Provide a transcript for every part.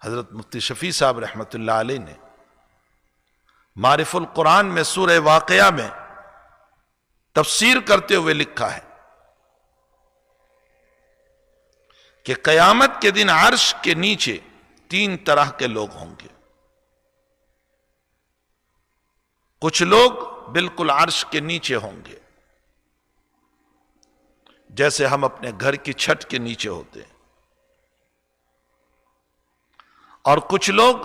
حضرت مفتی شفیع صاحب رحمۃ اللہ علیہ نے معرف القرآن میں سورہ واقعہ میں تفسیر کرتے ہوئے لکھا ہے کہ قیامت کے دن عرش کے نیچے 3 طرح کے لوگ ہوں گے۔ کچھ لوگ بالکل عرش کے نیچے ہوں گے، جیسے ہم اپنے گھر کی چھت کے نیچے ہوتے ہیں، اور کچھ لوگ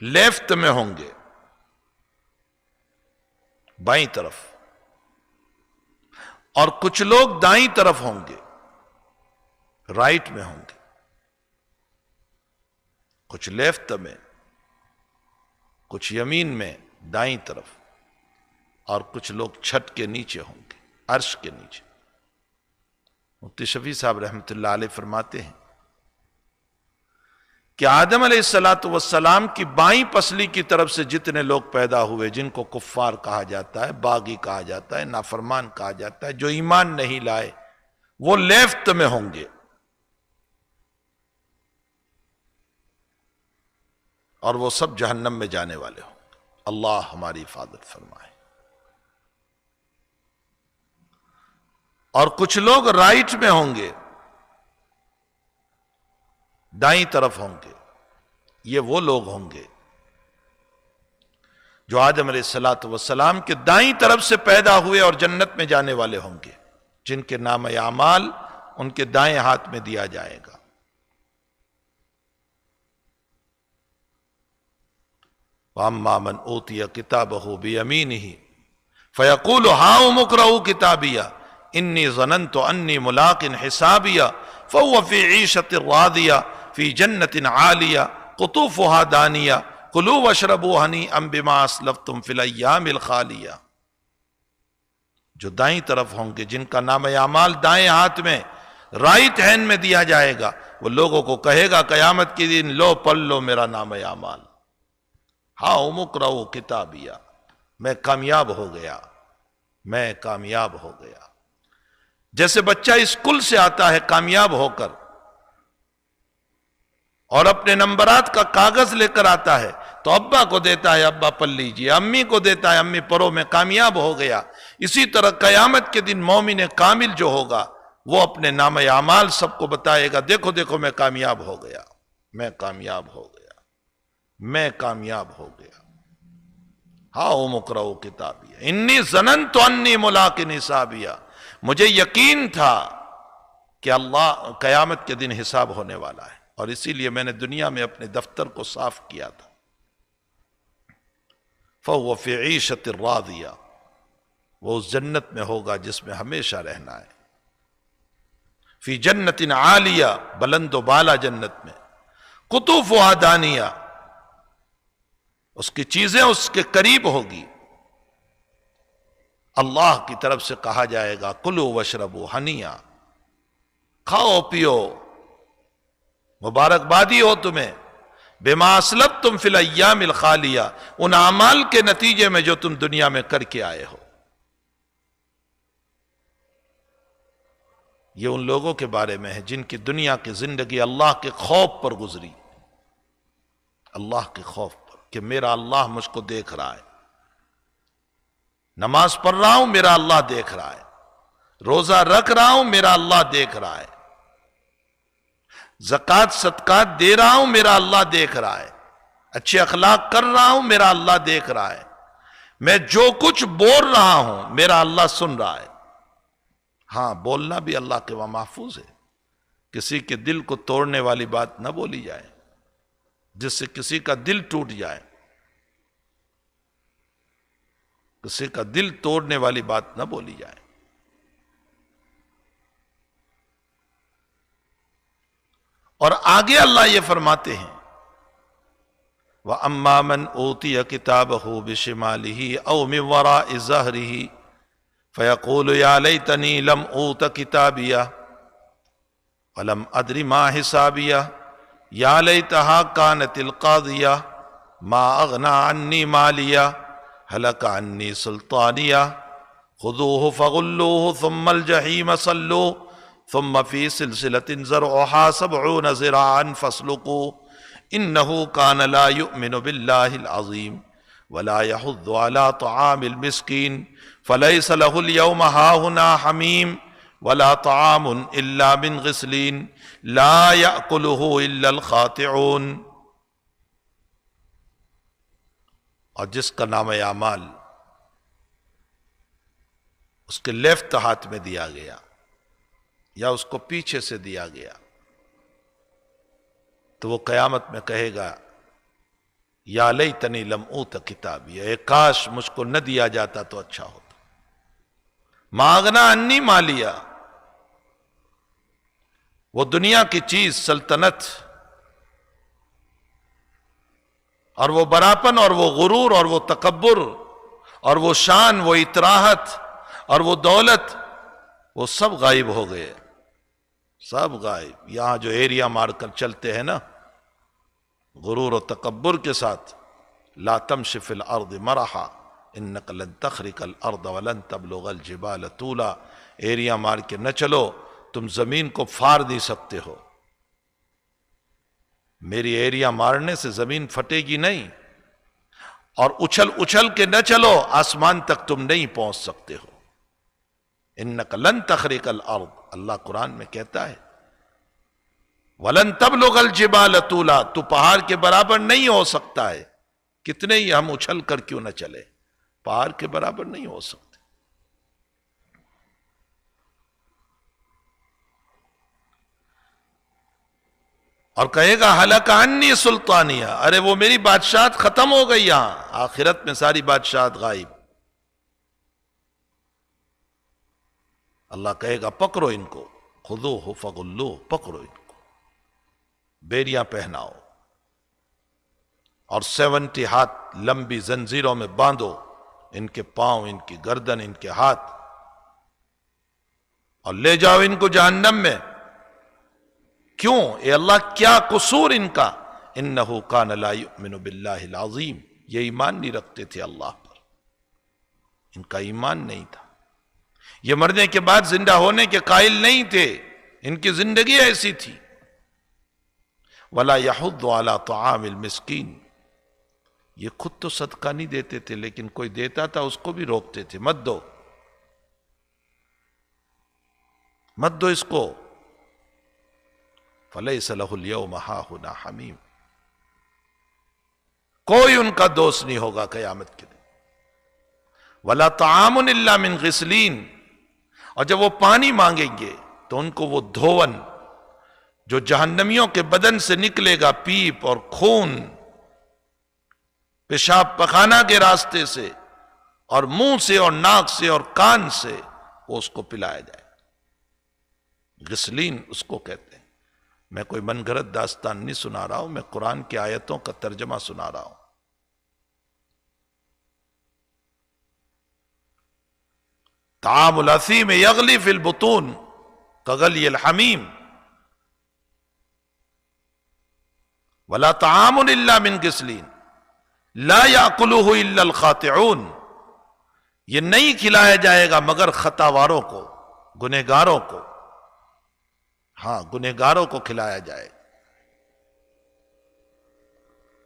لیفٹ میں ہوں گے، بائیں طرف، اور کچھ لوگ دائیں طرف ہوں گے، رائٹ میں ہوں گے، کچھ لیفٹ میں، کچھ یمین میں دائیں طرف، اور کچھ لوگ چھت کے نیچے ہوں گے، عرش کے نیچے۔ مفتی شفیع صاحب رحمۃ اللہ علیہ فرماتے ہیں کہ آدم علیہ السلام کی بائیں پسلی کی طرف سے جتنے لوگ پیدا ہوئے، جن کو کفار کہا جاتا ہے، باغی کہا جاتا ہے، نافرمان کہا جاتا ہے، جو ایمان نہیں لائے، وہ لیفٹ میں ہوں گے، اور وہ سب جہنم میں جانے والے ہوں گے۔ اللہ ہماری حفاظت فرمائے۔ اور کچھ لوگ رائٹ میں ہوں گے، دائیں طرف ہوں گے۔ یہ وہ لوگ ہوں گے جو آدم علیہ السلام کے دائیں طرف سے پیدا ہوئے اور جنت میں جانے والے ہوں گے، جن کے نام اعمال ان کے دائیں ہاتھ میں دیا جائے گا۔ وَأَمَّا مَنْ أُوتِيَ كِتَابَهُ بِيَمِينِهِ فَيَقُولُ هَاؤُمُ اقْرَءُوا كِتَابِيَهْ إِنِّي ظَنَنْتُ أَنِّي مُلَاقٍ حِسَابِيَهْ فَهُوَ فِي عِيشَةٍ رَاضِيَةٍ فِي جَنَّةٍ عَالِيَةٍ قُطُوفُهَا دَانِيَةٌ كُلُوا وَاشْرَبُوا هَنِيئًا بِمَا أَسْلَفْتُمْ فِي الْأَيَّامِ الْخَالِيَةِ۔ جو دائیں طرف ہوں گے، جن کا نام اعمال دائیں ہاتھ میں، رائٹ ہینڈ میں دیا جائے گا، وہ لوگوں کو کہے گا قیامت کے دن، لو پڑھ لو میرا نام اعمال، ہاؤم اقرؤوا کتابیہ، میں کامیاب ہو گیا، میں کامیاب ہو گیا۔ جیسے بچہ اسکول سے آتا ہے کامیاب ہو کر اور اپنے نمبرات کا کاغذ لے کر آتا ہے تو ابا کو دیتا ہے، ابا پڑھ لیجئے، امی کو دیتا ہے، امی پڑھو، میں کامیاب ہو گیا۔ اسی طرح قیامت کے دن مومن کامل جو ہوگا وہ اپنے نام اعمال سب کو بتائے گا، دیکھو دیکھو میں کامیاب ہو گیا، میں کامیاب ہو گیا، میں کامیاب ہو گیا۔ ہاؤم اقرؤوا کتابیہ انی ظننت انی ملاق حسابیہ، مجھے یقین تھا کہ اللہ قیامت کے دن حساب ہونے والا ہے، اور اسی لیے میں نے دنیا میں اپنے دفتر کو صاف کیا تھا۔ فَهُوَ فِي عِيشَةٍ رَاضِيَةٍ، وہ اس جنت میں ہوگا جس میں ہمیشہ رہنا ہے۔ فی جنت عالیہ، بلند و بالا جنت میں، قطوفها دانیہ، اس کی چیزیں اس کے قریب ہوگی۔ اللہ کی طرف سے کہا جائے گا کلوا واشربوا ہنیئا، کھاؤ پیو، مبارکبادی ہو تمہیں، بما اسلفتم فی الایام الخالیہ، ان اعمال کے نتیجے میں جو تم دنیا میں کر کے آئے ہو۔ یہ ان لوگوں کے بارے میں ہے جن کی دنیا کی زندگی اللہ کے خوف پر گزری، اللہ کے خوف پر، کہ میرا اللہ مجھ کو دیکھ رہا ہے، نماز پڑھ رہا ہوں میرا اللہ دیکھ رہا ہے، روزہ رکھ رہا ہوں میرا اللہ دیکھ رہا ہے، زکوٰۃ صدقات دے رہا ہوں میرا اللہ دیکھ رہا ہے، اچھے اخلاق کر رہا ہوں میرا اللہ دیکھ رہا ہے، میں جو کچھ بول رہا ہوں میرا اللہ سن رہا ہے۔ ہاں، بولنا بھی اللہ کے وہاں محفوظ ہے، کسی کے دل کو توڑنے والی بات نہ بولی جائے، جس سے کسی کا دل ٹوٹ جائے، کسی کا دل توڑنے والی بات نہ بولی جائے۔ اور آگے اللہ یہ فرماتے ہیں وَأَمَّا مَنْ أُوتِيَ كِتَابَهُ بِشِمَالِهِ أَوْ مِنْ وَرَاءِ ظَهْرِهِ فَيَقُولُ يَا لَيْتَنِي لَمْ أُوتَ كِتَابِيَهْ وَلَمْ أَدْرِ مَا حِسَابِيَهْ يَا لَيْتَهَا كَانَتِ الْقَاضِيَةَ مَا أَغْنَى عَنِّي مَالِيَهْ هَلَكَ عَنِّي سُلْطَانِيَهْ خُذُوهُ فَغُلُّوهُ ثُمَّ الْجَحِيمَ صَلُّوهُ ثم فی سلسلۃ ذرعها 70 ذراعا فاسلکوہ انہ کان لا یؤمن باللہ العظیم ولا یحض علی طعام المسکین فلیس لہ اليوم ہاہنا حمیم ولا طعام الا من غسلین لا یأکلہ الا الخاطعون۔ اور جس کا نام اعمال اس کے لیفٹ ہاتھ میں دیا گیا یا اس کو پیچھے سے دیا گیا تو وہ قیامت میں کہے گا یا لیتنی لم اوت کتابی، اے کاش مجھ کو نہ دیا جاتا تو اچھا ہوتا۔ ما اغنی عنی مالیہ، وہ دنیا کی چیز، سلطنت اور وہ براپن اور وہ غرور اور وہ تکبر اور وہ شان، وہ اطراحت اور وہ دولت، وہ سب غائب ہو گئے، سب غائب۔ یہاں جو ایریا مار کر چلتے ہیں نا غرور و تکبر کے ساتھ، لا تمشی فی الارض مرحا انک لن تخرق الارض ولن تبلغ الجبال طولا، ایریا مار کے نہ چلو، تم زمین کو پھاڑ نہیں سکتے ہو، میری ایریا مارنے سے زمین پھٹے گی نہیں، اور اچھل اچھل کے نہ چلو، آسمان تک تم نہیں پہنچ سکتے ہو۔ انک لن تخرق الارض، اللہ قرآن میں کہتا ہے ولن تبلغ الجبال طولا، تو پہاڑ کے برابر نہیں ہو سکتا ہے، کتنے ہی ہم اچھل کر کیوں نہ چلے، پہاڑ کے برابر نہیں ہو سکتے۔ اور کہے گا ہلک عنی سلطانیہ، ارے وہ میری بادشاہت ختم ہو گئی، یہاں آخرت میں ساری بادشاہت غائب۔ اللہ کہے گا پکڑو ان کو، خذوہ فغلوہ، پکڑو ان کو، بیریاں پہناؤ اور 70 ہاتھ لمبی زنجیروں میں باندھو، ان کے پاؤں، ان کی گردن، ان کے ہاتھ، اور لے جاؤ ان کو جہنم میں۔ کیوں؟ اے اللہ کیا قصور ان کا؟ انہ کان لا یؤمن باللہ العظیم، یہ ایمان نہیں رکھتے تھے اللہ پر، ان کا ایمان نہیں تھا، یہ مرنے کے بعد زندہ ہونے کے قائل نہیں تھے، ان کی زندگی ایسی تھی۔ ولا یحض علی طعام المسکین، یہ خود تو صدقہ نہیں دیتے تھے، لیکن کوئی دیتا تھا اس کو بھی روکتے تھے، مت دو، مت دو اس کو۔ فلیس لہ اليوم ہاہنا حمیم، کوئی ان کا دوست نہیں ہوگا قیامت کے دن۔ ولا طعام الا من غسلین، اور جب وہ پانی مانگیں گے تو ان کو وہ دھون جو جہنمیوں کے بدن سے نکلے گا، پیپ اور خون، پیشاب پخانہ کے راستے سے اور منہ سے اور ناک سے اور کان سے، وہ اس کو پلایا جائے، غسلین اس کو کہتے ہیں۔ میں کوئی من گھڑت داستان نہیں سنا رہا ہوں، میں قرآن کی آیتوں کا ترجمہ سنا رہا ہوں۔ طعام الاثیم یغلی فی البطون کغلی الحمیم ولا طعام الا من غسلین لا یأکلہ الا الخاطعون، یہ نہیں کھلایا جائے گا مگر خطاواروں کو، گنہگاروں کو، ہاں گنہگاروں کو کھلایا جائے۔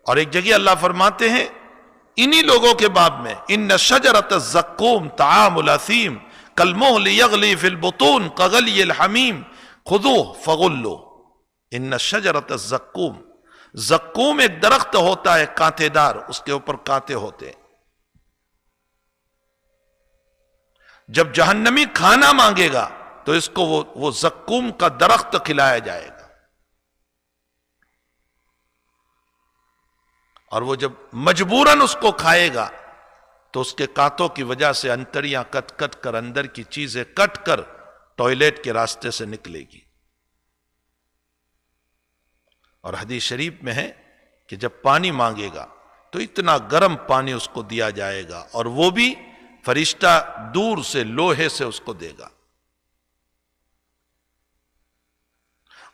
اور ایک جگہ اللہ فرماتے ہیں انہی لوگوں کے باب میں، ان شجرۃ الزقوم طعام الاثیم کالمہل یغلی فی البطون کغلی الحمیم خذوہ فغلوہ۔ ان شجرۃ الزقوم، زقوم ایک درخت ہوتا ہے کانٹے دار، اس کے اوپر کانٹے ہوتے ہیں۔ جب جہنمی کھانا مانگے گا تو اس کو وہ زقوم کا درخت کھلایا جائے گا، اور وہ جب مجبوراً اس کو کھائے گا تو اس کے کانٹوں کی وجہ سے انتڑیاں کٹ کٹ کر، اندر کی چیزیں کٹ کر ٹوائلٹ کے راستے سے نکلے گی۔ اور حدیث شریف میں ہے کہ جب پانی مانگے گا تو اتنا گرم پانی اس کو دیا جائے گا، اور وہ بھی فرشتہ دور سے لوہے سے اس کو دے گا،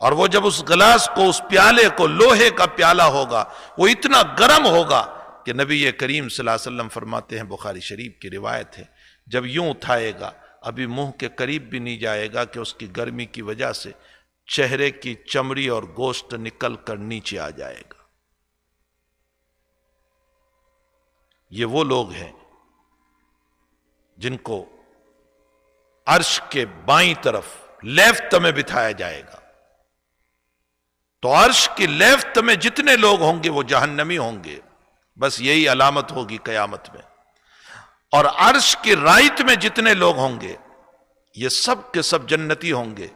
اور وہ جب اس گلاس کو، اس پیالے کو، لوہے کا پیالہ ہوگا، وہ اتنا گرم ہوگا کہ نبی کریم صلی اللہ علیہ وسلم فرماتے ہیں، بخاری شریف کی روایت ہے، جب یوں اٹھائے گا ابھی منہ کے قریب بھی نہیں جائے گا کہ اس کی گرمی کی وجہ سے چہرے کی چمڑی اور گوشت نکل کر نیچے آ جائے گا۔ یہ وہ لوگ ہیں جن کو عرش کے بائیں طرف لیفٹ میں بٹھایا جائے گا، تو عرش کی لیفٹ میں جتنے لوگ ہوں گے وہ جہنمی ہوں گے، بس یہی علامت ہوگی قیامت میں۔ اور عرش کی رائٹ میں جتنے لوگ ہوں گے یہ سب کے سب جنتی ہوں گے،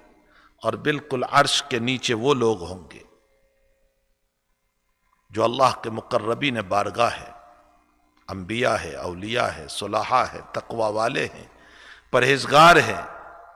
اور بالکل عرش کے نیچے وہ لوگ ہوں گے جو اللہ کے مقربین بارگاہ ہے، انبیاء ہے، اولیاء ہے، صلحاء ہے، تقوی والے ہیں، پرہیزگار ہیں،